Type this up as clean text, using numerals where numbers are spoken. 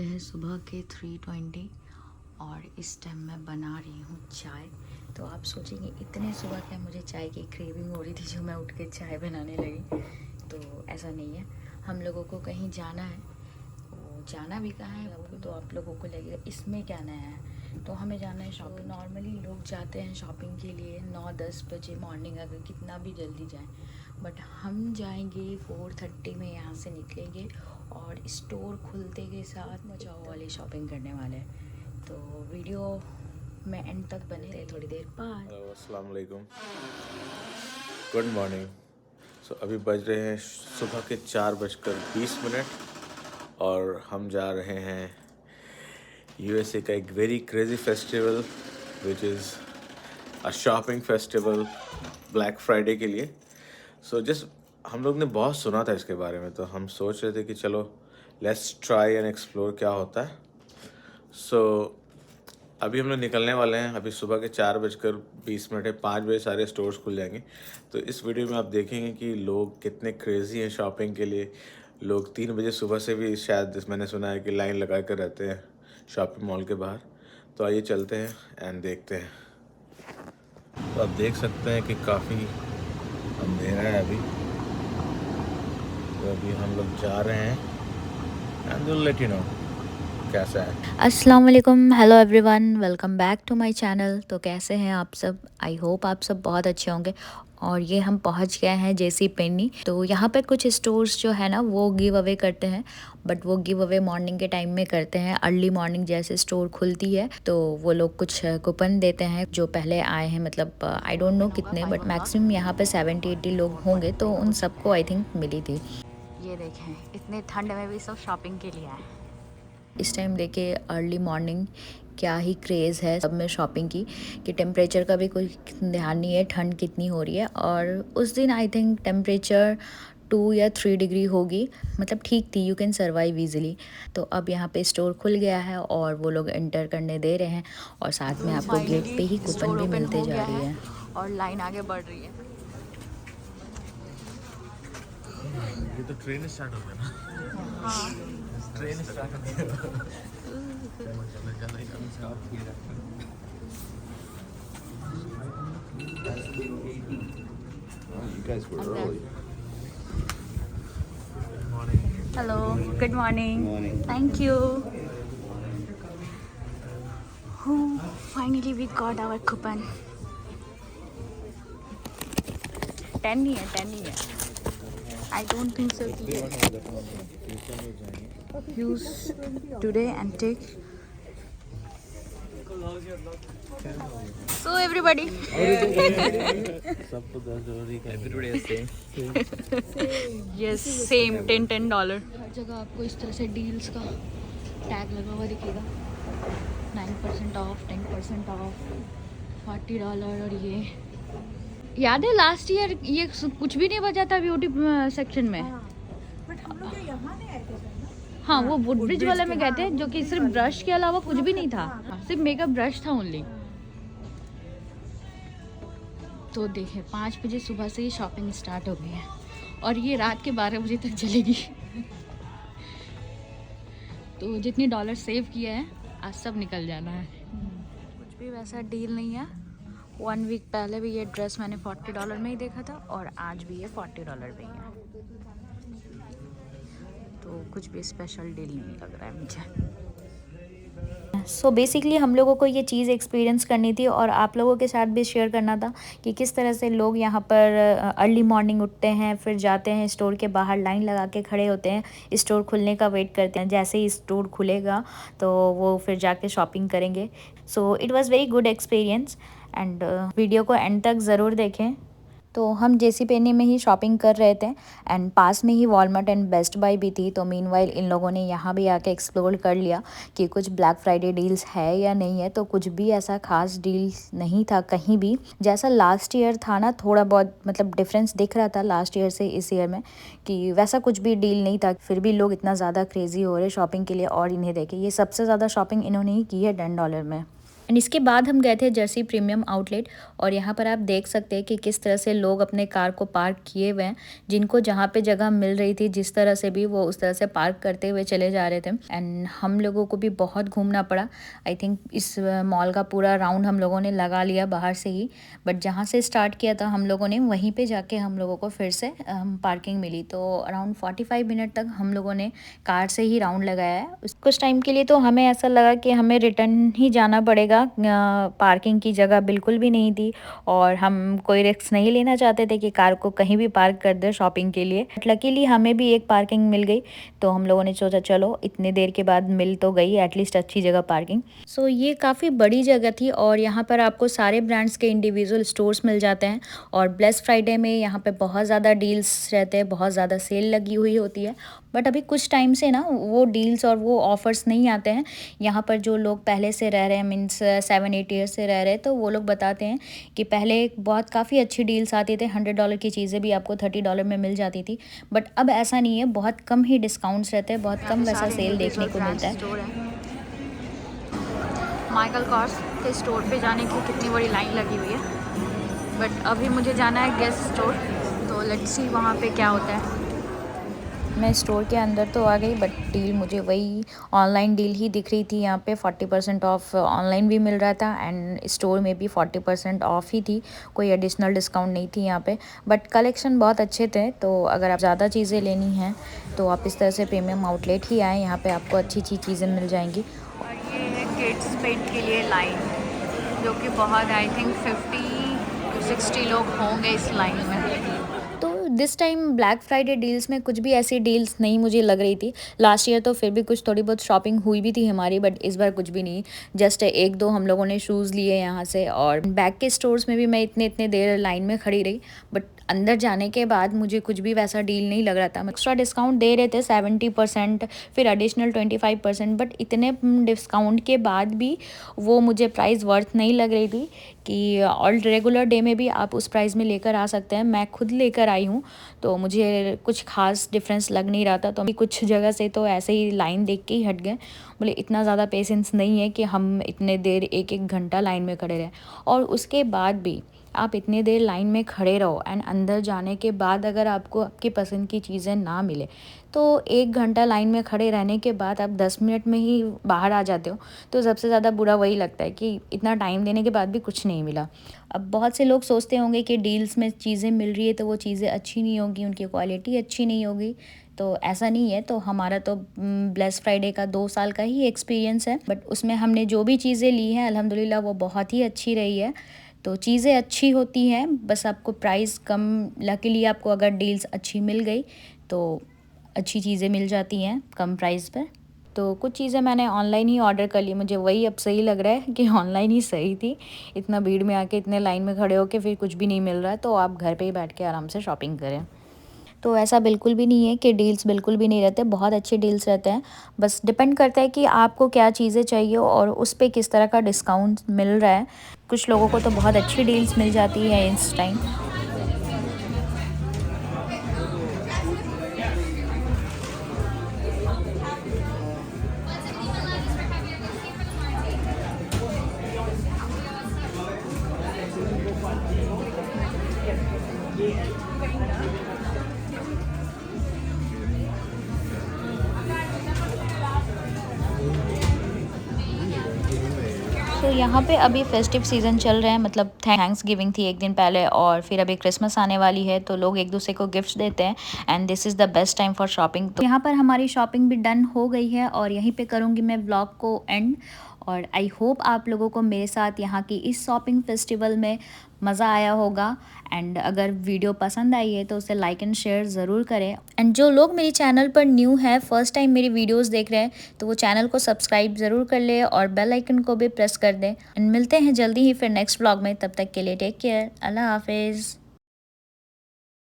हैं सुबह के 3:20 और इस टाइम मैं बना रही हूँ चाय। तो आप सोचेंगे इतने सुबह क्या मुझे चाय की क्रेविंग हो रही थी जो मैं उठ के चाय बनाने लगी। तो ऐसा नहीं है, हम लोगों को कहीं जाना है। वो जाना भी कहाँ है आपको, तो आप लोगों को लगेगा इसमें क्या नया है। तो हमें जाना है शॉपिंग। नॉर्मली लोग जाते हैं शॉपिंग के लिए 9-10 बजे मॉर्निंग, अगर कितना भी जल्दी जाएं। बट हम जाएंगे 4:30 में, यहाँ से निकलेंगे और स्टोर खुलते के साथ मचाओ वाली शॉपिंग करने वाले हैं। तो वीडियो में एंड तक बने रहे थोड़ी देर बाद। अस्सलाम वालेकुम, गुड मॉर्निंग। सो अभी बज रहे हैं सुबह के 4:20 और हम जा रहे हैं यूएसए का एक very crazy festival which is a shopping festival black Friday के लिए। सो जस्ट हम लोग ने बहुत सुना था इसके बारे में, तो हम सोच रहे थे कि चलो लेट्स ट्राई एंड एक्सप्लोर क्या होता है। सो अभी हम लोग निकलने वाले हैं। अभी सुबह के 4:20 है, 5 बजे सारे स्टोर्स खुल जाएंगे। तो इस वीडियो में आप देखेंगे कि लोग कितने क्रेज़ी हैं शॉपिंग के लिए। लोग 3 बजे सुबह से भी शायद मैंने सुना है कि लाइन लगा कर रहते हैं शॉपिंग मॉल के बाहर। तो आइए चलते हैं एंड देखते हैं। तो आप देख सकते हैं कि काफ़ी अंधेरा है अभी। तो अभी हम लोग जा रहे हैं and will let you know कैसा है। अस्सलाम वालेकुम, hello everyone, welcome back to my channel. तो कैसे हैं आप सब? आई होप आप सब बहुत अच्छे होंगे। और ये हम पहुंच गए हैं जेसी पेनी। तो यहाँ पर कुछ स्टोर्स जो है ना वो गिव अवे करते हैं, बट वो गिव अवे मॉर्निंग के टाइम में करते हैं। अर्ली मॉर्निंग जैसे स्टोर खुलती है तो वो लोग कुछ कूपन देते हैं जो पहले आए हैं, मतलब आई डोंट नो कितने, बट मैक्सिमम यहाँ पे 70-80 लोग होंगे, तो उन सबको आई थिंक मिली थी। ये देखें, इतने ठंड में भी सब शॉपिंग के लिए आए। इस टाइम देखिए अर्ली मॉर्निंग क्या ही क्रेज़ है सब में शॉपिंग की, कि टेम्परेचर का भी कोई ध्यान नहीं है ठंड कितनी हो रही है। और उस दिन आई थिंक टेम्परेचर 2 या 3 डिग्री होगी, मतलब ठीक थी, यू कैन सर्वाइव ईजिली। तो अब यहाँ पे स्टोर खुल गया है और वो लोग एंटर करने दे रहे हैं, और साथ में आपको गेट पे ही कूपन भी मिलते जा रही है और लाइन आगे बढ़ रही है। ये तो ट्रेन स्टार्ट हो गया ना। हाँ, ट्रेन स्टार्ट हो गया। You guys were early. Hello, good morning, thank you. Finally we got our coupon. 10 नहीं है, 10 नहीं है। I don't think so. Use today and take. So everybody. सबको $10 का। Everybody is same. Yes, same $10. हर जगह आपको इस तरह से डील्स का टैग लगा हुआ दिखेगा। 9% ऑफ, 10% ऑफ, $40। और ये याद है लास्ट ईयर ये कुछ भी नहीं बचा था ब्यूटी सेक्शन में। बट हम लोग यहाँ नहीं आए थे ना? हाँ, वो वुडब्रिज वाले में गए थे, जो कि सिर्फ ब्रश के अलावा कुछ भी नहीं था, सिर्फ मेकअप ब्रश था ओनली। तो देखे 5 बजे सुबह से ही शॉपिंग स्टार्ट हो गई है और ये रात के 12 बजे तक चलेगी। तो जितनी डॉलर सेव किया है आज सब निकल जाना है। कुछ भी वैसा डील नहीं है। 1 वीक पहले भी ये ड्रेस मैंने $40 में ही देखा था और आज भी ये $40 में ही है। तो कुछ भी स्पेशल डील नहीं लग रहा है मुझे। सो बेसिकली हम लोगों को ये चीज़ एक्सपीरियंस करनी थी और आप लोगों के साथ भी शेयर करना था कि किस तरह से लोग यहाँ पर अर्ली मॉर्निंग उठते हैं, फिर जाते हैं स्टोर के बाहर, लाइन लगा के खड़े होते हैं, स्टोर खुलने का वेट करते हैं। जैसे ही स्टोर खुलेगा तो वो फिर जाके शॉपिंग करेंगे। So it was very good experience and video को एंड तक ज़रूर देखें। तो हम जेसी पेनी में ही शॉपिंग कर रहे थे एंड पास में ही वॉलमार्ट एंड बेस्ट बाय भी थी। तो मीनवाइल इन लोगों ने यहाँ भी आके एक्सप्लोर कर लिया कि कुछ ब्लैक फ्राइडे डील्स है या नहीं है। तो कुछ भी ऐसा खास डील्स नहीं था कहीं भी, जैसा लास्ट ईयर था ना, थोड़ा बहुत मतलब डिफरेंस दिख रहा था लास्ट ईयर से इस ईयर में, कि वैसा कुछ भी डील नहीं था। फिर भी लोग इतना ज़्यादा क्रेजी हो रहे शॉपिंग के लिए। और इन्हें देखे, ये सबसे ज़्यादा शॉपिंग इन्होंने ही की है $10 में। एंड इसके बाद हम गए थे जर्सी प्रीमियम आउटलेट, और यहाँ पर आप देख सकते हैं कि किस तरह से लोग अपने कार को पार्क किए हुए हैं। जिनको जहाँ पे जगह मिल रही थी जिस तरह से भी, वो उस तरह से पार्क करते हुए चले जा रहे थे। एंड हम लोगों को भी बहुत घूमना पड़ा। आई थिंक इस मॉल का पूरा राउंड हम लोगों ने लगा लिया बाहर से ही, बट जहाँ से स्टार्ट किया था हम लोगों ने वहीं पर जाके हम लोगों को फिर से पार्किंग मिली। तो अराउंड 45 मिनट तक हम लोगों ने कार से ही राउंड लगाया है। कुछ टाइम के लिए तो हमें ऐसा लगा कि हमें रिटर्न ही जाना पड़ेगा। पार्किंग की जगह बिल्कुल भी नहीं थी और हम कोई रिस्क नहीं लेना चाहते थे कि कार को कहीं भी पार्क कर दे शॉपिंग के लिए। बट लकीली हमें भी एक पार्किंग मिल गई, तो हम लोगों ने सोचा चलो इतने देर के बाद मिल तो गई एटलीस्ट अच्छी जगह पार्किंग। सो ये काफ़ी बड़ी जगह थी और यहाँ पर आपको सारे ब्रांड्स के इंडिविजुअल स्टोर्स मिल जाते हैं। और ब्लैक फ्राइडे में यहाँ पे बहुत ज़्यादा डील्स रहते हैं, बहुत ज़्यादा सेल लगी हुई होती है। बट अभी कुछ टाइम से ना वो डील्स और वो ऑफ़र्स नहीं आते हैं। यहाँ पर जो लोग पहले से रह रहे हैं, मीन्स 7-8 ईयर्स से रह रहे हैं, तो वो लोग बताते हैं कि पहले बहुत काफ़ी अच्छी डील्स आती थी। $100 की चीज़ें भी आपको $30 में मिल जाती थी। बट अब ऐसा नहीं है, बहुत कम ही डिस्काउंट्स रहते हैं, बहुत कम वैसा सेल देखने को मिलता है। माइकल कॉर्स के स्टोर पे जाने की कितनी बड़ी लाइन लगी हुई है, बट अभी मुझे जाना है गेस्ट स्टोर, तो लेट्स सी वहाँ पे क्या होता है। मैं स्टोर के अंदर तो आ गई, बट डील मुझे वही ऑनलाइन डील ही दिख रही थी। यहाँ पे 40% ऑफ ऑनलाइन भी मिल रहा था एंड स्टोर में भी 40% ऑफ ही थी, कोई एडिशनल डिस्काउंट नहीं थी यहाँ पे। बट कलेक्शन बहुत अच्छे थे, तो अगर आप ज़्यादा चीज़ें लेनी हैं तो आप इस तरह से प्रीमियम आउटलेट ही आएँ, यहाँ पर आपको अच्छी अच्छी चीज़ें मिल जाएंगी। और ये है किड्स पेट के लिए लाइन, जो कि बहुत आई थिंक 50-60 लोग होंगे इस लाइन में। तो this time black Friday deals में कुछ भी ऐसी डील्स नहीं मुझे लग रही थी। लास्ट ईयर तो फिर भी कुछ थोड़ी बहुत शॉपिंग हुई भी थी हमारी, बट इस बार कुछ भी नहीं। जस्ट 1-2 हम लोगों ने शूज़ लिए यहाँ से, और बैग के स्टोर्स में भी मैं इतने देर लाइन में खड़ी रही, बट अंदर जाने के बाद मुझे कुछ भी वैसा डील नहीं लग रहा था। एक्स्ट्रा डिस्काउंट दे रहे थे 70%, फिर एडिशनल 25%, बट इतने डिस्काउंट के बाद भी वो मुझे प्राइस वर्थ नहीं लग रही थी कि ऑल रेगुलर डे में भी आप उस प्राइस में लेकर आ सकते हैं। मैं खुद लेकर आई हूँ, तो मुझे कुछ खास डिफरेंस लग नहीं रहा था। तो कुछ जगह से तो ऐसे ही लाइन देख के ही हट गए, बोले इतना ज़्यादा पेशेंस नहीं है कि हम इतने देर 1-1 घंटा लाइन में खड़े रहें। और उसके बाद भी आप इतने देर लाइन में खड़े रहो एंड अंदर जाने के बाद अगर आपको आपकी पसंद की चीज़ें ना मिले, तो 1 घंटा लाइन में खड़े रहने के बाद आप 10 मिनट में ही बाहर आ जाते हो, तो सबसे ज़्यादा बुरा वही लगता है कि इतना टाइम देने के बाद भी कुछ नहीं मिला। अब बहुत से लोग सोचते होंगे कि डील्स में चीज़ें मिल रही है तो वो चीज़ें अच्छी नहीं होगी, उनकी क्वालिटी अच्छी नहीं होगी, तो ऐसा नहीं है। तो हमारा तो ब्लैक फ्राइडे का 2 साल का ही एक्सपीरियंस है, बट उसमें हमने जो भी चीज़ें ली हैं अल्हम्दुलिल्लाह वो बहुत ही अच्छी रही है। तो चीज़ें अच्छी होती हैं, बस आपको प्राइस कम, लकीली आपको अगर डील्स अच्छी मिल गई तो अच्छी चीज़ें मिल जाती हैं कम प्राइस पर। तो कुछ चीज़ें मैंने ऑनलाइन ही ऑर्डर कर ली, मुझे वही अब सही लग रहा है कि ऑनलाइन ही सही थी। इतना भीड़ में आके इतने लाइन में खड़े होके फिर कुछ भी नहीं मिल रहा है, तो आप घर पे ही बैठ के आराम से शॉपिंग करें। तो ऐसा बिल्कुल भी नहीं है कि डील्स बिल्कुल भी नहीं रहते, बहुत अच्छे डील्स रहते हैं। बस डिपेंड करता है कि आपको क्या चीज़ें चाहिए और उस पे किस तरह का डिस्काउंट मिल रहा है। कुछ लोगों को तो बहुत अच्छी डील्स मिल जाती है इस टाइम। तो यहाँ पे अभी फेस्टिव सीज़न चल रहा है, मतलब थैंक्स गिविंग थी एक दिन पहले और फिर अभी क्रिसमस आने वाली है, तो लोग एक दूसरे को गिफ्ट्स देते हैं and this is the best time for shopping. तो यहाँ पर हमारी शॉपिंग भी डन हो गई है और यहीं पे करूँगी मैं व्लॉग को एंड। और आई होप आप लोगों को मेरे साथ यहाँ की इस शॉपिंग फेस्टिवल में मज़ा आया होगा। एंड अगर वीडियो पसंद आई है तो उसे लाइक एंड शेयर ज़रूर करें। एंड जो लोग मेरे चैनल पर न्यू है, फर्स्ट टाइम मेरी वीडियोस देख रहे हैं, तो वो चैनल को सब्सक्राइब ज़रूर कर ले और बेल आइकन को भी प्रेस कर दें। एंड मिलते हैं जल्दी ही फिर नेक्स्ट व्लॉग में, तब तक के लिए टेक केयर, अल्लाह हाफिज़।